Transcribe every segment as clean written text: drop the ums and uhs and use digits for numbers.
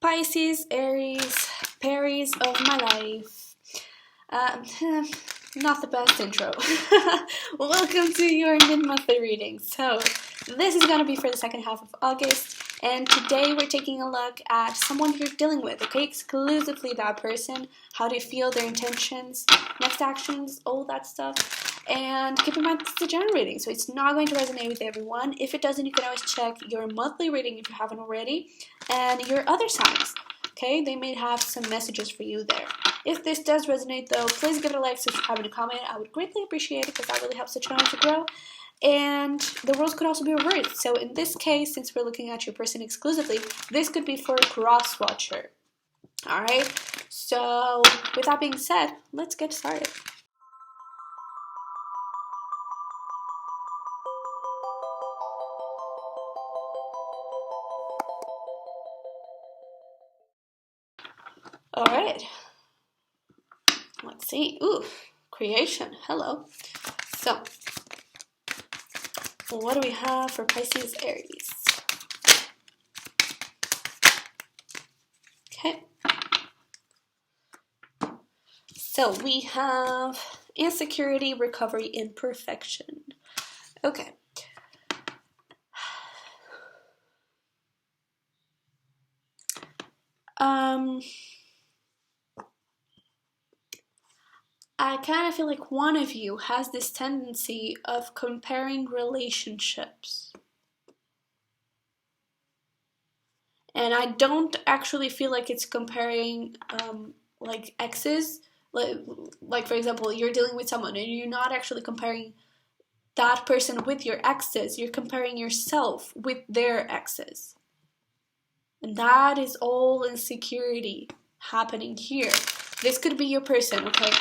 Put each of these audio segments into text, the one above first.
Pisces, Aries, Paries of my life. Not the best intro. Welcome to your mid-monthly reading. So, this is going to be for the second half of August, and today we're taking a look at someone you're dealing with, okay? Exclusively that person, how they feel, their intentions, next actions, all that stuff. And keep in mind, this is a general reading, so it's not going to resonate with everyone. If it doesn't, you can always check your monthly reading if you haven't already, and your other signs, okay? They may have some messages for you there. If this does resonate, though, please give it a like, subscribe, and a comment. I would greatly appreciate it because that really helps the channel to grow. And the roles could also be reversed. So in this case, since we're looking at your person exclusively, this could be for a cross-watcher. Alright? So, with that being said, let's get started. Alright. Let's see. Ooh, creation. Hello. So, what do we have for Pisces Aries? Okay. So, we have insecurity, recovery, imperfection. Okay. I kind of feel like one of you has this tendency of comparing relationships. And I don't actually feel like it's comparing like exes. Like for example, you're dealing with someone and you're not actually comparing that person with your exes. You're comparing yourself with their exes. And that is all insecurity happening here. This could be your person, okay?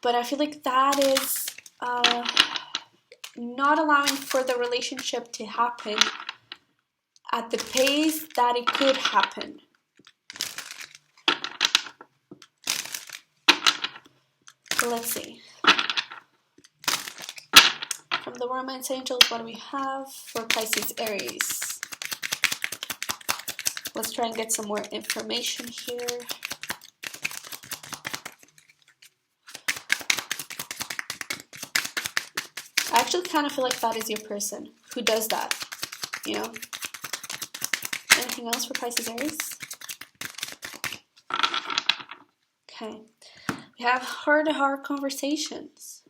But I feel like that is not allowing for the relationship to happen at the pace that it could happen. So let's see. From the Romance Angels, what do we have for Pisces Aries? Let's try and get some more information here. I actually kind of feel like that is your person who does that, you know? Anything else for Pisces Aries? Okay. We have heart-to-heart conversations.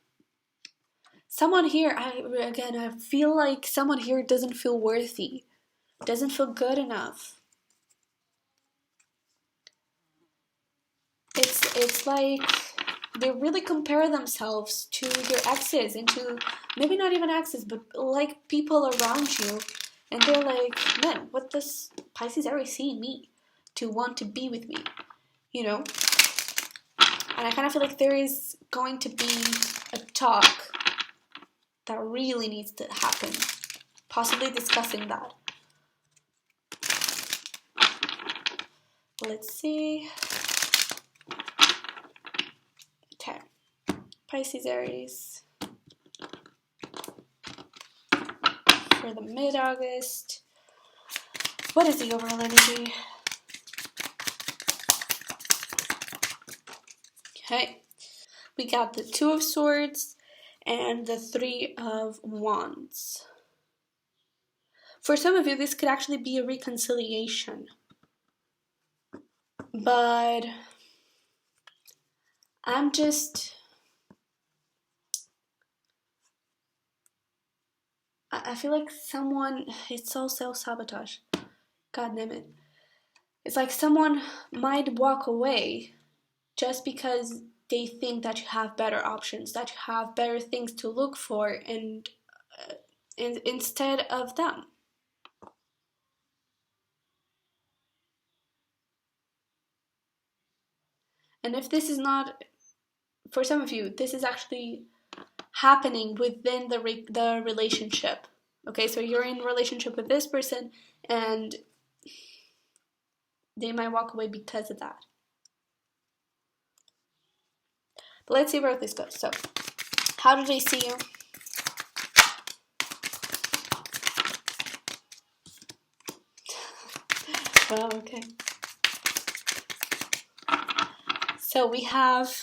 Someone here, I feel like someone here doesn't feel worthy, doesn't feel good enough. It's like they really compare themselves to your exes and to maybe not even exes, but like people around you. And they're like, man, what does Pisces Aries see in me to want to be with me? You know? And I kind of feel like there is going to be a talk that really needs to happen. Possibly discussing that. Let's see. Okay. Pisces Aries. For the mid-August. What is the overall energy? Okay. We got the Two of Swords and the Three of Wands. For some of you, this could actually be a reconciliation. But I feel like someone, it's all self-sabotage. God damn it. It's like someone might walk away just because they think that you have better options, that you have better things to look for, and instead of them. And if this is not, for some of you, this is actually happening within the relationship. Okay, so you're in a relationship with this person and they might walk away because of that. But let's see where this goes. So, how do they see you? Oh, okay. So we have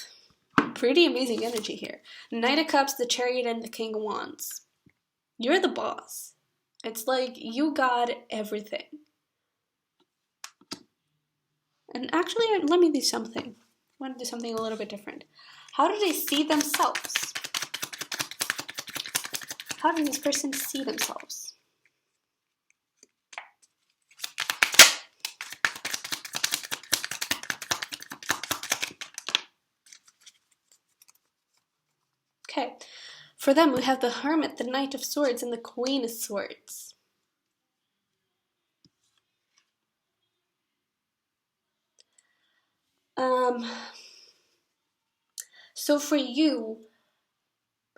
pretty amazing energy here. Knight of Cups, the Chariot, and the King of Wands. You're the boss. It's like you got everything. And actually, let me do something. I want to do something a little bit different. How do they see themselves? How does this person see themselves? Okay, for them we have the Hermit, the Knight of Swords, and the Queen of Swords. So for you,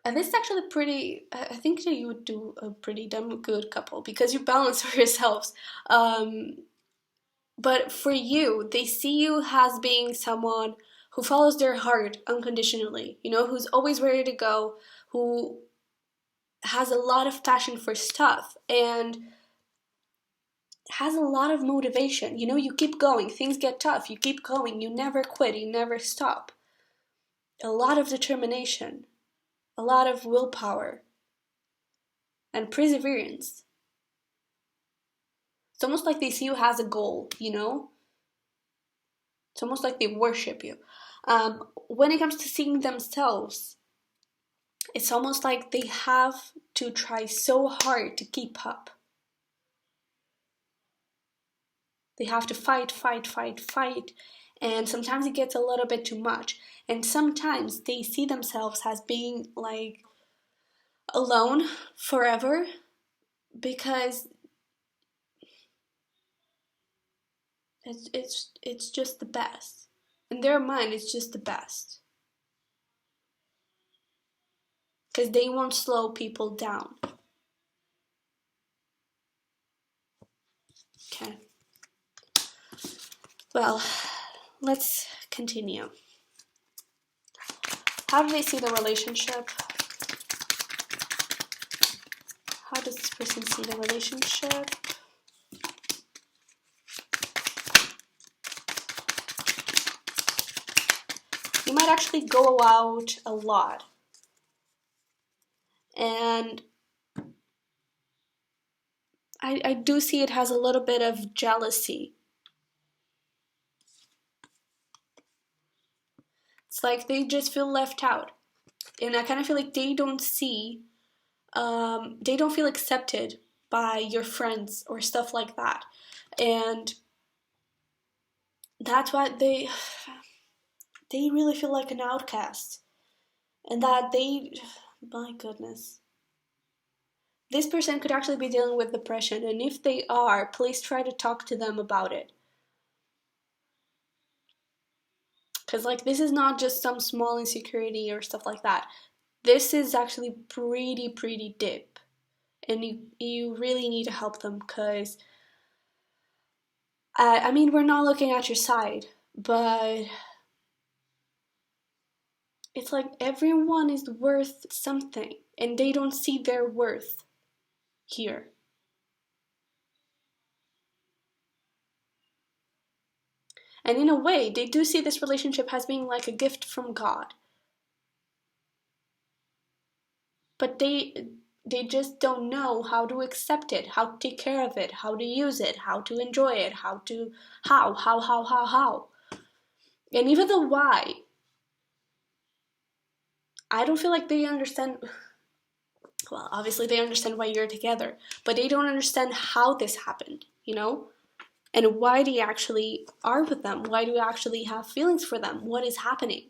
and this is actually pretty, I think that you would do a pretty damn good couple because you balance for yourselves. But for you, they see you as being someone who follows their heart unconditionally, you know, who's always ready to go, who has a lot of passion for stuff and has a lot of motivation. You know, you keep going, things get tough, you keep going, you never quit, you never stop. A lot of determination, a lot of willpower, and perseverance. It's almost like they see you as a goal, you know? It's almost like they worship you. When it comes to seeing themselves, it's almost like they have to try so hard to keep up. They have to fight, and sometimes it gets a little bit too much. And sometimes they see themselves as being like alone forever because it's just the best. In their mind, it's just the best. Because they won't slow people down. Okay. Well, let's continue. How do they see the relationship? How does this person see the relationship? You might actually go out a lot. And I do see it has a little bit of jealousy. It's like they just feel left out. And I kind of feel like they don't see, they don't feel accepted by your friends or stuff like that. And that's why they really feel like an outcast. And that my goodness. This person could actually be dealing with depression, and if they are, please try to talk to them about it. Because, like, this is not just some small insecurity or stuff like that. This is actually pretty deep. And you really need to help them, because, I mean, we're not looking at your side, but it's like everyone is worth something, and they don't see their worth here. And in a way, they do see this relationship as being like a gift from God. But they just don't know how to accept it, how to take care of it, how to use it, how to enjoy it, how. And even the why, I don't feel like they understand. Well, obviously they understand why you're together, but they don't understand how this happened, you know? And why do you actually are with them? Why do you actually have feelings for them? What is happening?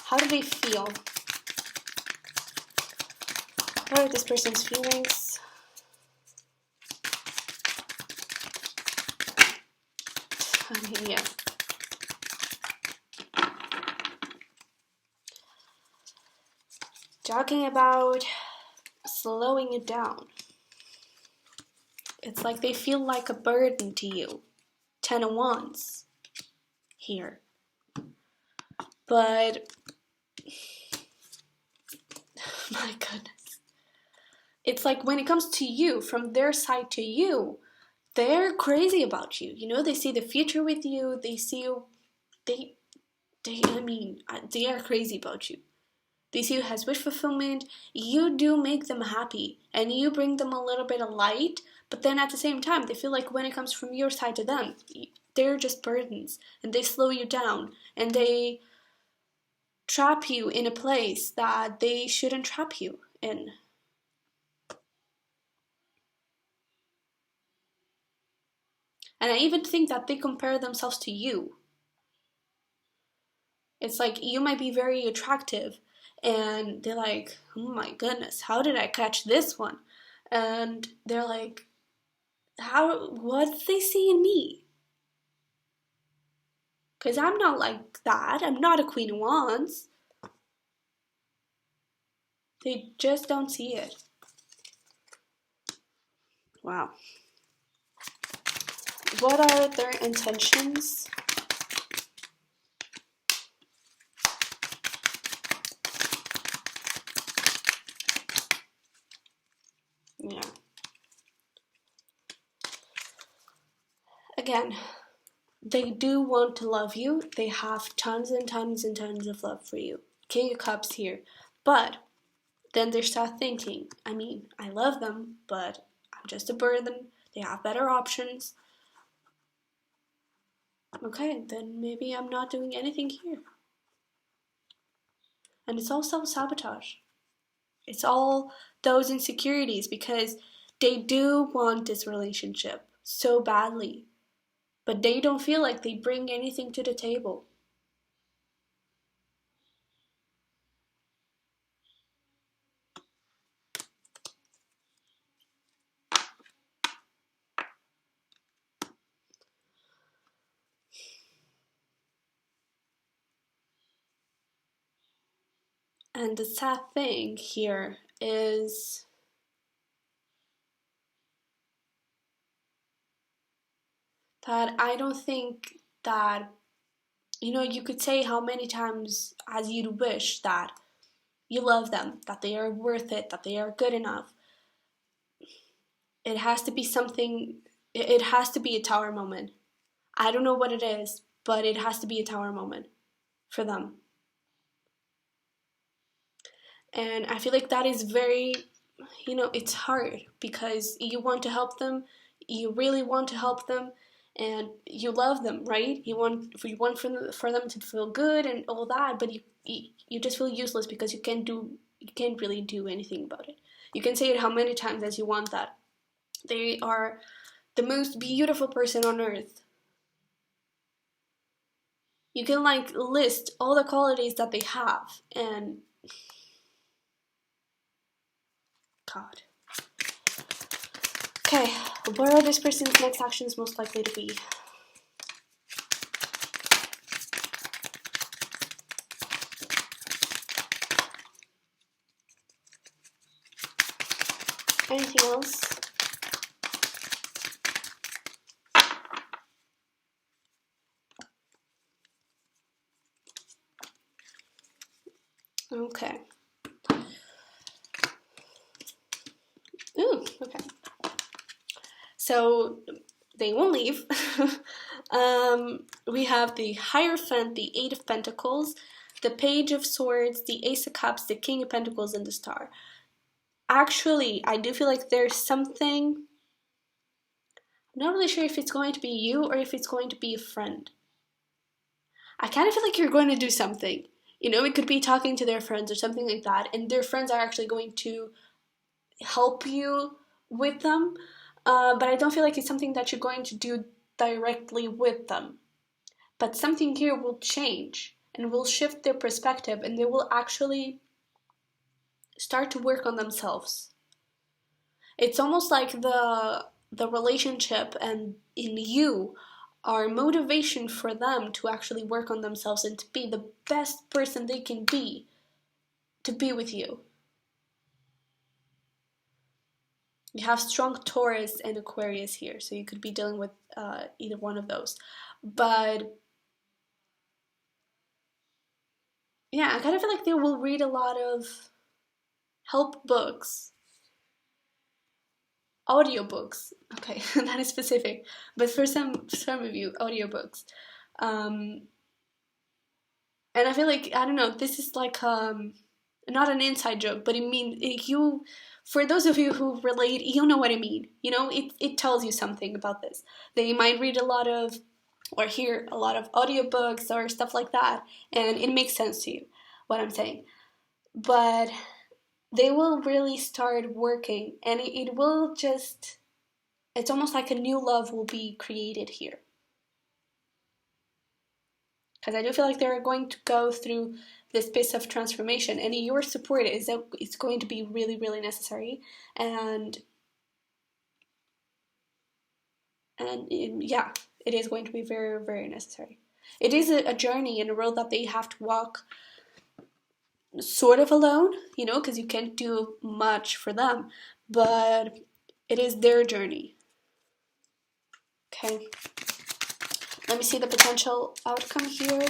How do they feel? What are this person's feelings? I mean, yeah. Talking about slowing it down. It's like they feel like a burden to you. 10 of Wands here. But, my goodness. It's like when it comes to you, from their side to you, they're crazy about you. You know, they see the future with you. They see you. They, they are crazy about you. They see you as wish fulfillment. You do make them happy, and you bring them a little bit of light. But then at the same time, they feel like when it comes from your side to them, they're just burdens, and they slow you down, and they trap you in a place that they shouldn't trap you in. And I even think that they compare themselves to you. It's like you might be very attractive, and they're like, oh my goodness, how did I catch this one? And they're like, what did they see in me? Because I'm not like that. I'm not a Queen of Wands. They just don't see it. Wow. What are their intentions? Yeah. Again, they do want to love you. They have tons and tons and tons of love for you. King of Cups here. But then they start thinking, I mean, I love them, but I'm just a burden. They have better options. Okay, then maybe I'm not doing anything here. And it's all self-sabotage. It's all those insecurities because they do want this relationship so badly, but they don't feel like they bring anything to the table. And the sad thing here is that I don't think that, you know, you could say how many times as you'd wish that you love them, that they are worth it, that they are good enough. It has to be something, it has to be a tower moment. I don't know what it is, but it has to be a tower moment for them. And I feel like that is very, you know, it's hard because you want to help them, you really want to help them, and you love them, right? You want for them to feel good and all that, but you just feel useless because you can't really do anything about it. You can say it how many times as you want that they are the most beautiful person on earth. You can like list all the qualities that they have, and God. Okay, where are this person's next actions most likely to be? Anything else? Okay. Ooh, okay. So they won't leave. We have the Hierophant, the Eight of Pentacles, the Page of Swords, the Ace of Cups, the King of Pentacles, and the Star. Actually, I do feel like there's something. I'm not really sure if it's going to be you or if it's going to be a friend. I kind of feel like you're going to do something. You know, it could be talking to their friends or something like that, and their friends are actually going to help you with them. But I don't feel like it's something that you're going to do directly with them. But something here will change and will shift their perspective, and they will actually start to work on themselves. It's almost like the relationship and in you are motivation for them to actually work on themselves and to be the best person they can be to be with you. You have strong Taurus and Aquarius here, so you could be dealing with either one of those. But yeah, I kind of feel like they will read a lot of help books audiobooks. Okay, that is specific, but for some of you, audiobooks. And I feel like, I don't know, this is like not an inside joke, but you, for those of you who relate, you know what I mean. You know, it tells you something about this. They might read a lot of, or hear a lot of audiobooks or stuff like that, and it makes sense to you, what I'm saying. But they will really start working, and it will just, it's almost like a new love will be created here. Because I do feel like they're going to go through this piece of transformation, and your support it's going to be really, really necessary, and yeah, it is going to be very, very necessary. It is a journey and a road that they have to walk sort of alone, you know, because you can't do much for them, but it is their journey. Okay, let me see the potential outcome here.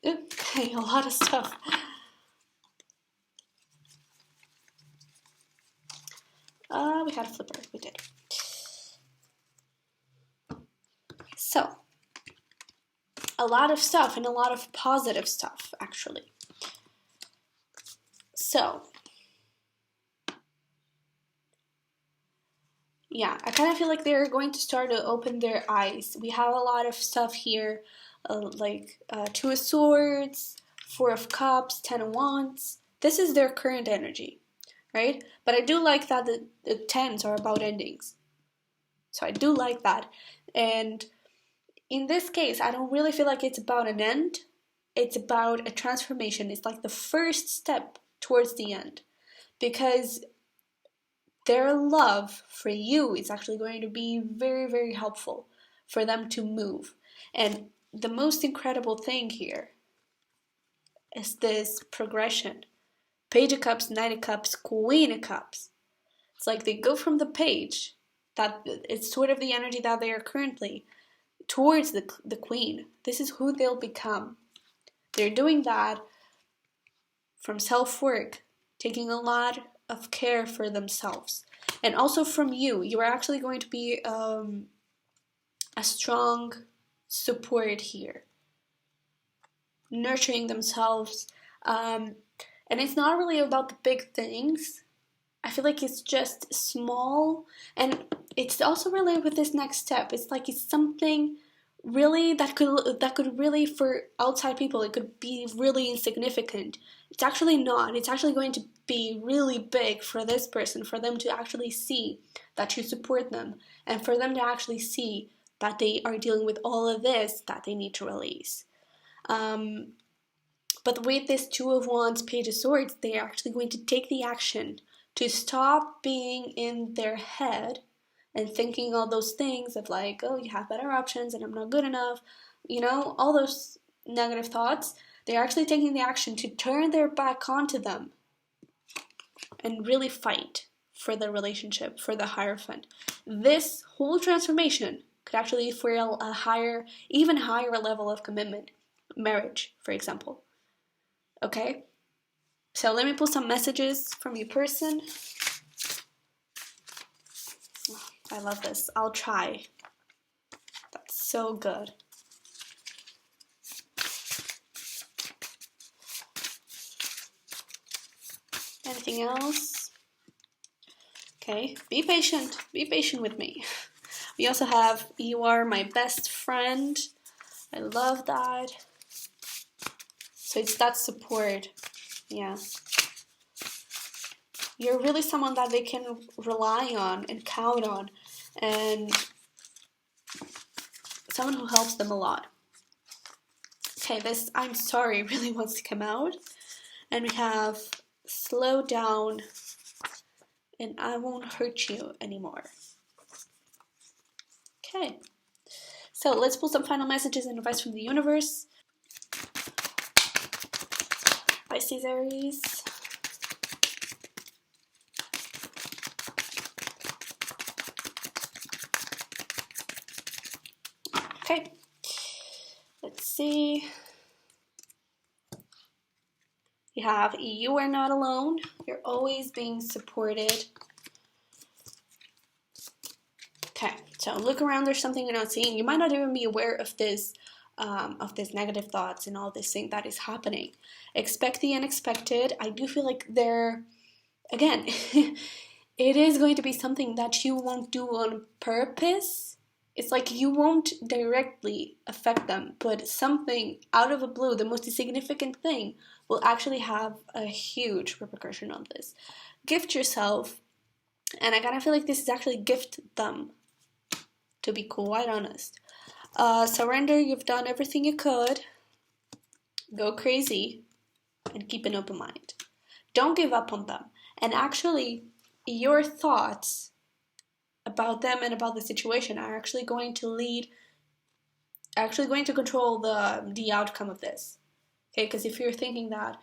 Okay, a lot of stuff. We had a flipper, we did. So, a lot of stuff, and a lot of positive stuff, actually. So, yeah, I kind of feel like they're going to start to open their eyes. We have a lot of stuff here, like Two of Swords, Four of Cups, Ten of Wands. This is their current energy, right? But I do like that the tens are about endings. So I do like that. And in this case, I don't really feel like it's about an end. It's about a transformation. It's like the first step towards the end. Because their love for you is actually going to be very, very helpful for them to move. And the most incredible thing here is this progression. Page of Cups, Knight of Cups, Queen of Cups. It's like they go from the page, that it's sort of the energy that they are currently, towards the Queen. This is who they'll become. They're doing that from self-work, taking a lot of care for themselves. And also from you. You are actually going to be a strong support here. Nurturing themselves. And it's not really about the big things. I feel like it's just small. And it's also related with this next step. It's like it's something really that could really, for outside people, it could be really insignificant. It's actually not. It's actually going to be really big for this person, for them to actually see that you support them, and for them to actually see that they are dealing with all of this that they need to release. But with this Two of Wands, Page of Swords, they are actually going to take the action to stop being in their head and thinking all those things of like, oh, you have better options and I'm not good enough, you know, all those negative thoughts. They're actually taking the action to turn their back onto them and really fight for the relationship, for the Hierophant. This whole transformation could actually feel a higher, even higher level of commitment. Marriage, for example. Okay? So let me pull some messages from your person. I love this. I'll try. That's so good. Anything else? Okay, be patient. Be patient with me. We also have, you are my best friend. I love that. So it's that support. Yeah. You're really someone that they can rely on and count on, and someone who helps them a lot. Okay, this I'm sorry really wants to come out. And we have slow down and I won't hurt you anymore. Okay, so let's pull some final messages and advice from the universe. Pisces-Aries. Okay, let's see. You have you are not alone. You're always being supported. Okay, so look around. There's something you're not seeing. You might not even be aware of this negative thoughts and all this thing that is happening. Expect the unexpected. I do feel like again, it is going to be something that you won't do on purpose. It's like you won't directly affect them, but something out of the blue, the most significant thing, will actually have a huge repercussion on this. Gift yourself, and I kind of feel like this is actually gift them, to be quite honest. Surrender, you've done everything you could. Go crazy and keep an open mind. Don't give up on them. And actually, your thoughts about them and about the situation are actually going to control the outcome of this. Okay, because if you're thinking that,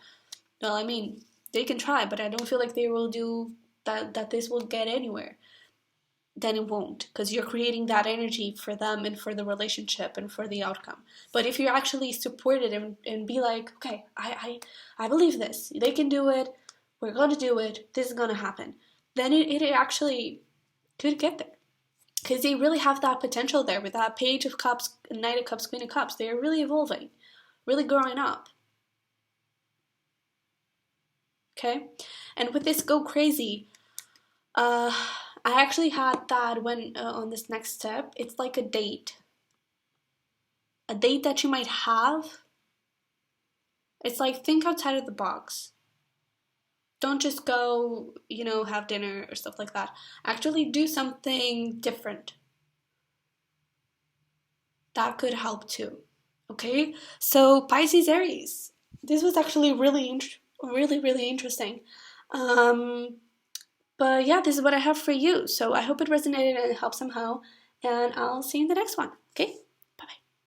well, I mean, they can try, but I don't feel like they will do that this will get anywhere, then it won't, because you're creating that energy for them and for the relationship and for the outcome. But if you actually support it and be like, okay, I believe this, they can do it, we're going to do it, this is going to happen, then it actually could get there. Because they really have that potential there with that Page of Cups, Knight of Cups, Queen of Cups. They are really evolving, really growing up. Okay? And with this go crazy, I actually had that when on this next step. It's like a date that you might have. It's like, think outside of the box. Don't just go, have dinner or stuff like that. Actually do something different. That could help too. Okay? So Pisces-Aries. This was actually really, really interesting. But yeah, this is what I have for you. So I hope it resonated and it helped somehow. And I'll see you in the next one. Okay?